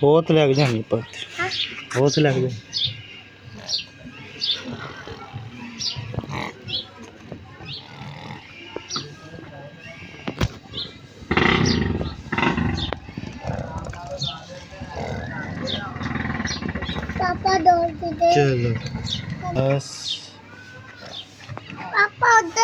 बहुत लग जाएंगे पर बहुत लग जाए पापा दौड़ के चलो बस